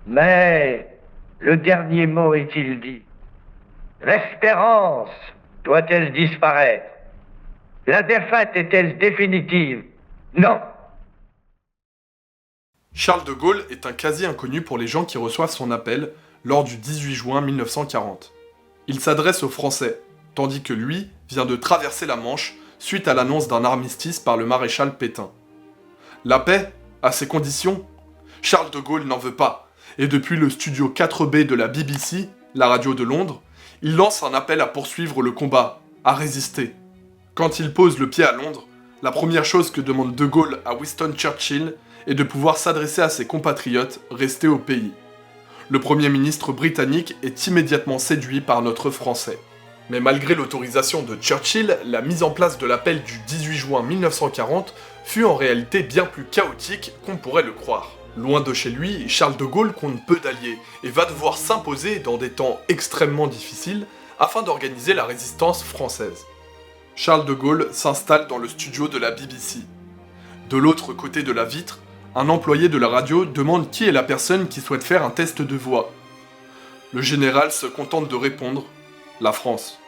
Mais le dernier mot est-il dit? L'espérance doit-elle disparaître? La défaite est-elle définitive? Non. Charles de Gaulle est un quasi-inconnu pour les gens qui reçoivent son appel lors du 18 juin 1940. Il s'adresse aux Français, tandis que lui vient de traverser la Manche suite à l'annonce d'un armistice par le maréchal Pétain. La paix, à ces conditions, Charles de Gaulle n'en veut pas, et depuis le studio 4B de la BBC, la radio de Londres, il lance un appel à poursuivre le combat, à résister. Quand il pose le pied à Londres, la première chose que demande de Gaulle à Winston Churchill est de pouvoir s'adresser à ses compatriotes restés au pays. Le Premier ministre britannique est immédiatement séduit par notre Français. Mais malgré l'autorisation de Churchill, la mise en place de l'appel du 18 juin 1940 fut en réalité bien plus chaotique qu'on pourrait le croire. Loin de chez lui, Charles de Gaulle compte peu d'alliés et va devoir s'imposer dans des temps extrêmement difficiles afin d'organiser la résistance française. Charles de Gaulle s'installe dans le studio de la BBC. De l'autre côté de la vitre, un employé de la radio demande qui est la personne qui souhaite faire un test de voix. Le général se contente de répondre « La France ».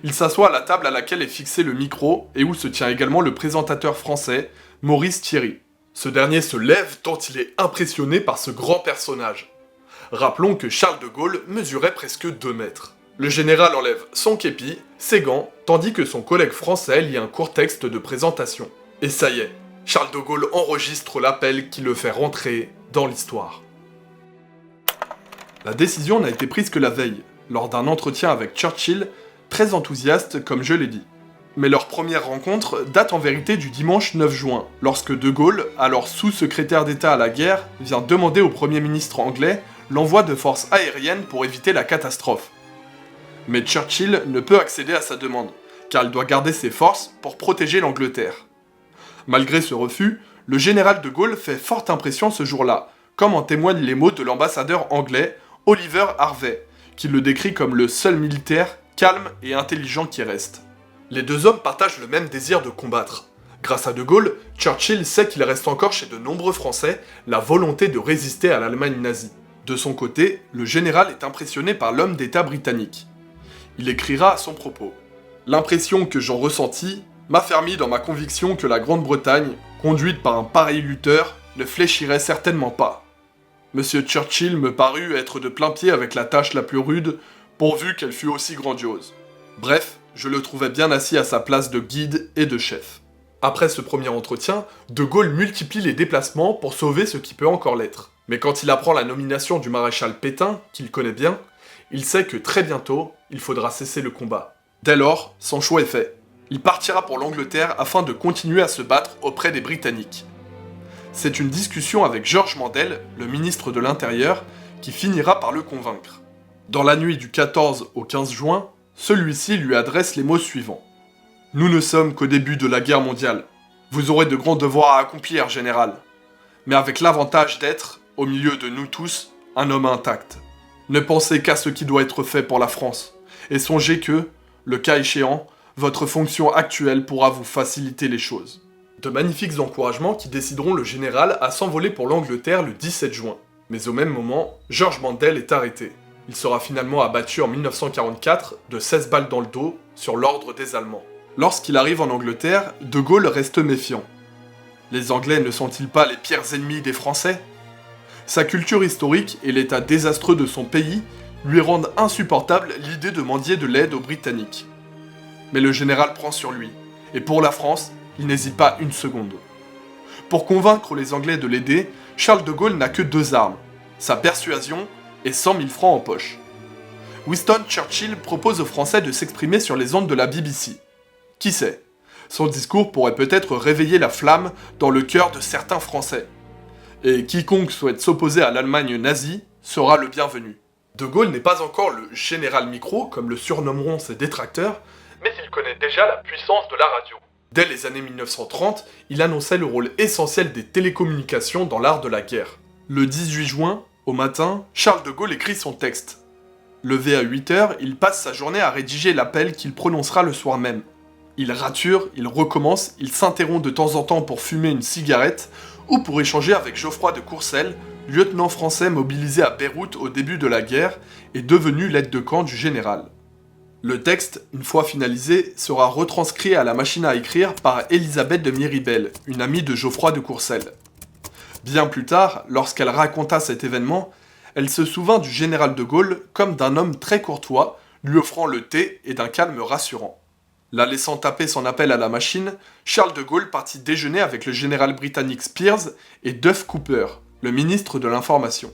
Il s'assoit à la table à laquelle est fixé le micro et où se tient également le présentateur français, Maurice Thierry. Ce dernier se lève tant il est impressionné par ce grand personnage. Rappelons que Charles de Gaulle mesurait presque 2 mètres. Le général enlève son képi, ses gants, tandis que son collègue français lit un court texte de présentation. Et ça y est, Charles de Gaulle enregistre l'appel qui le fait rentrer dans l'histoire. La décision n'a été prise que la veille, lors d'un entretien avec Churchill, très enthousiaste comme je l'ai dit. Mais leur première rencontre date en vérité du dimanche 9 juin, lorsque de Gaulle, alors sous-secrétaire d'État à la guerre, vient demander au Premier ministre anglais l'envoi de forces aériennes pour éviter la catastrophe. Mais Churchill ne peut accéder à sa demande, car il doit garder ses forces pour protéger l'Angleterre. Malgré ce refus, le général de Gaulle fait forte impression ce jour-là, comme en témoignent les mots de l'ambassadeur anglais Oliver Harvey, qui le décrit comme le seul militaire calme et intelligent qui reste. Les deux hommes partagent le même désir de combattre. Grâce à de Gaulle, Churchill sait qu'il reste encore chez de nombreux Français la volonté de résister à l'Allemagne nazie. De son côté, le général est impressionné par l'homme d'État britannique. Il écrira à son propos « L'impression que j'en ressentis m'a fermi dans ma conviction que la Grande-Bretagne, conduite par un pareil lutteur, ne fléchirait certainement pas. Monsieur Churchill me parut être de plein pied avec la tâche la plus rude, pourvu qu'elle fût aussi grandiose. Bref, je le trouvais bien assis à sa place de guide et de chef. » Après ce premier entretien, de Gaulle multiplie les déplacements pour sauver ce qui peut encore l'être. Mais quand il apprend la nomination du maréchal Pétain, qu'il connaît bien, il sait que très bientôt, il faudra cesser le combat. Dès lors, son choix est fait. Il partira pour l'Angleterre afin de continuer à se battre auprès des Britanniques. C'est une discussion avec Georges Mandel, le ministre de l'Intérieur, qui finira par le convaincre. Dans la nuit du 14 au 15 juin, celui-ci lui adresse les mots suivants. « Nous ne sommes qu'au début de la guerre mondiale. Vous aurez de grands devoirs à accomplir, général. Mais avec l'avantage d'être, au milieu de nous tous, un homme intact. Ne pensez qu'à ce qui doit être fait pour la France, et songez que, le cas échéant, votre fonction actuelle pourra vous faciliter les choses. » De magnifiques encouragements qui décideront le général à s'envoler pour l'Angleterre le 17 juin. Mais au même moment, Georges Mandel est arrêté. Il sera finalement abattu en 1944 de 16 balles dans le dos sur l'ordre des Allemands. Lorsqu'il arrive en Angleterre, de Gaulle reste méfiant. Les Anglais ne sont-ils pas les pires ennemis des Français ? Sa culture historique et l'état désastreux de son pays lui rendent insupportable l'idée de mendier de l'aide aux Britanniques. Mais le général prend sur lui, et pour la France, il n'hésite pas une seconde. Pour convaincre les Anglais de l'aider, Charles de Gaulle n'a que 2 armes, sa persuasion et 100 000 francs en poche. Winston Churchill propose aux Français de s'exprimer sur les ondes de la BBC. Qui sait ? Son discours pourrait peut-être réveiller la flamme dans le cœur de certains Français. Et quiconque souhaite s'opposer à l'Allemagne nazie sera le bienvenu. De Gaulle n'est pas encore le général micro, comme le surnommeront ses détracteurs, mais il connaît déjà la puissance de la radio. Dès les années 1930, il annonçait le rôle essentiel des télécommunications dans l'art de la guerre. Le 18 juin, au matin, Charles de Gaulle écrit son texte. Levé à 8 heures, il passe sa journée à rédiger l'appel qu'il prononcera le soir même. Il rature, il recommence, il s'interrompt de temps en temps pour fumer une cigarette ou pour échanger avec Geoffroy de Courcelles, lieutenant français mobilisé à Beyrouth au début de la guerre, est devenu l'aide de camp du général. Le texte, une fois finalisé, sera retranscrit à la machine à écrire par Élisabeth de Miribel, une amie de Geoffroy de Courcelles. Bien plus tard, lorsqu'elle raconta cet événement, elle se souvint du général de Gaulle comme d'un homme très courtois, lui offrant le thé et d'un calme rassurant. La laissant taper son appel à la machine, Charles de Gaulle partit déjeuner avec le général britannique Spears et Duff Cooper, le ministre de l'Information.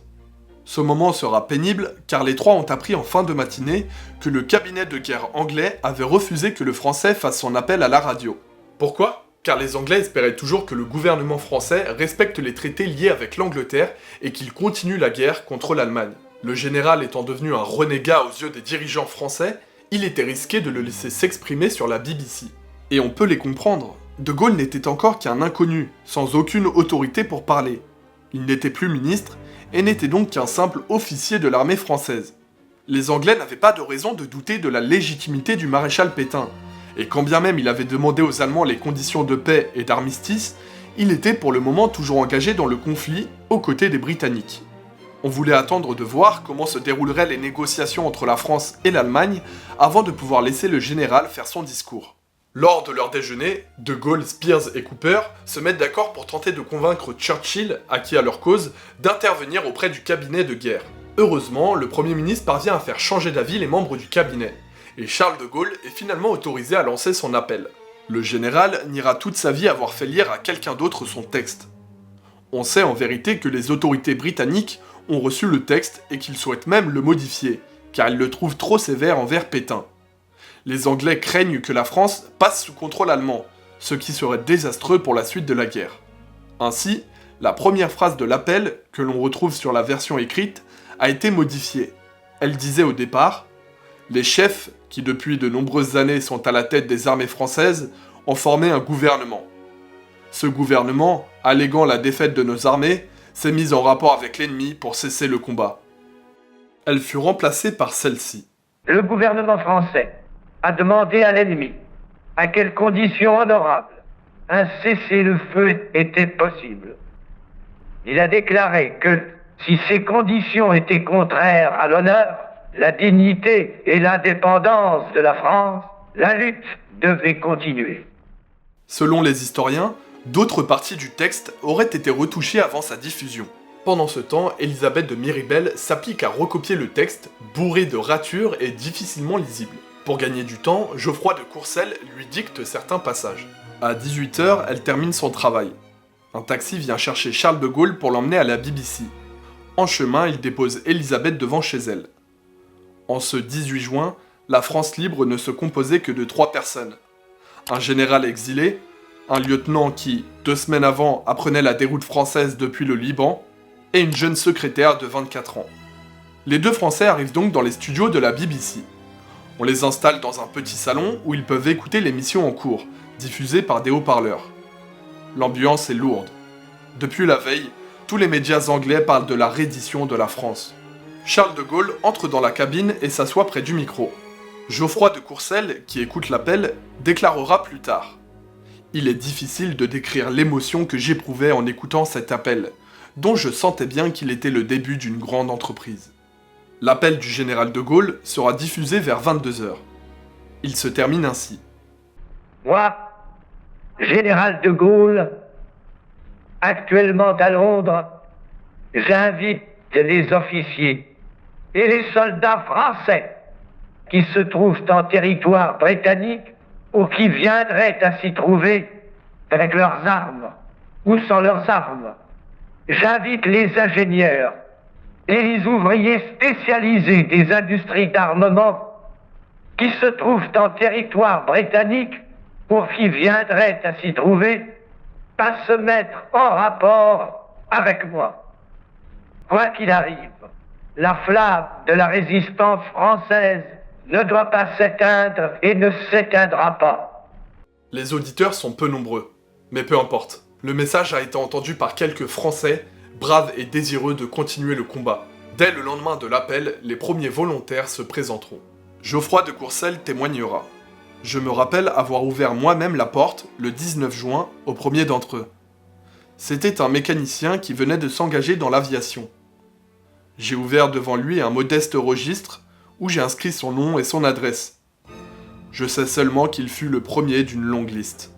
Ce moment sera pénible car les trois ont appris en fin de matinée que le cabinet de guerre anglais avait refusé que le français fasse son appel à la radio. Pourquoi ? Car les Anglais espéraient toujours que le gouvernement français respecte les traités liés avec l'Angleterre et qu'il continue la guerre contre l'Allemagne. Le général étant devenu un renégat aux yeux des dirigeants français, il était risqué de le laisser s'exprimer sur la BBC. Et on peut les comprendre. De Gaulle n'était encore qu'un inconnu, sans aucune autorité pour parler. Il n'était plus ministre, et n'était donc qu'un simple officier de l'armée française. Les Anglais n'avaient pas de raison de douter de la légitimité du maréchal Pétain, et quand bien même il avait demandé aux Allemands les conditions de paix et d'armistice, il était pour le moment toujours engagé dans le conflit, aux côtés des Britanniques. On voulait attendre de voir comment se dérouleraient les négociations entre la France et l'Allemagne avant de pouvoir laisser le général faire son discours. Lors de leur déjeuner, De Gaulle, Spears et Cooper se mettent d'accord pour tenter de convaincre Churchill, acquis à leur cause, d'intervenir auprès du cabinet de guerre. Heureusement, le Premier ministre parvient à faire changer d'avis les membres du cabinet, et Charles de Gaulle est finalement autorisé à lancer son appel. Le général niera toute sa vie avoir fait lire à quelqu'un d'autre son texte. On sait en vérité que les autorités britanniques ont reçu le texte et qu'ils souhaitent même le modifier, car ils le trouvent trop sévère envers Pétain. Les Anglais craignent que la France passe sous contrôle allemand, ce qui serait désastreux pour la suite de la guerre. Ainsi, la première phrase de l'appel, que l'on retrouve sur la version écrite, a été modifiée. Elle disait au départ « Les chefs, qui depuis de nombreuses années sont à la tête des armées françaises, ont formé un gouvernement. Ce gouvernement, alléguant la défaite de nos armées, s'est mis en rapport avec l'ennemi pour cesser le combat. » Elle fut remplacée par celle-ci. Le gouvernement français a demandé à l'ennemi à quelles conditions honorables un cessez-le-feu était possible. Il a déclaré que si ces conditions étaient contraires à l'honneur, la dignité et l'indépendance de la France, la lutte devait continuer. Selon les historiens, d'autres parties du texte auraient été retouchées avant sa diffusion. Pendant ce temps, Élisabeth de Miribel s'applique à recopier le texte, bourré de ratures et difficilement lisible. Pour gagner du temps, Geoffroy de Courcelles lui dicte certains passages. À 18h, elle termine son travail. Un taxi vient chercher Charles de Gaulle pour l'emmener à la BBC. En chemin, il dépose Élisabeth devant chez elle. En ce 18 juin, la France libre ne se composait que de 3 personnes. Un général exilé, un lieutenant qui, 2 semaines avant, apprenait la déroute française depuis le Liban, et une jeune secrétaire de 24 ans. Les 2 Français arrivent donc dans les studios de la BBC. On les installe dans un petit salon où ils peuvent écouter l'émission en cours, diffusée par des haut-parleurs. L'ambiance est lourde. Depuis la veille, tous les médias anglais parlent de la reddition de la France. Charles de Gaulle entre dans la cabine et s'assoit près du micro. Geoffroy de Courcelles, qui écoute l'appel, déclarera plus tard. « Il est difficile de décrire l'émotion que j'éprouvais en écoutant cet appel, dont je sentais bien qu'il était le début d'une grande entreprise. » L'appel du général de Gaulle sera diffusé vers 22h. Il se termine ainsi. Moi, général de Gaulle, actuellement à Londres, j'invite les officiers et les soldats français qui se trouvent en territoire britannique ou qui viendraient à s'y trouver avec leurs armes ou sans leurs armes. J'invite les ingénieurs et les ouvriers spécialisés des industries d'armement qui se trouvent en territoire britannique ou qui viendraient à s'y trouver à se mettre en rapport avec moi. Quoi qu'il arrive, la flamme de la résistance française ne doit pas s'éteindre et ne s'éteindra pas. Les auditeurs sont peu nombreux, mais peu importe. Le message a été entendu par quelques Français, braves et désireux de continuer le combat. Dès le lendemain de l'appel, les premiers volontaires se présenteront. Geoffroy de Courcelles témoignera. Je me rappelle avoir ouvert moi-même la porte, le 19 juin, au premier d'entre eux. C'était un mécanicien qui venait de s'engager dans l'aviation. J'ai ouvert devant lui un modeste registre où j'ai inscrit son nom et son adresse. Je sais seulement qu'il fut le premier d'une longue liste.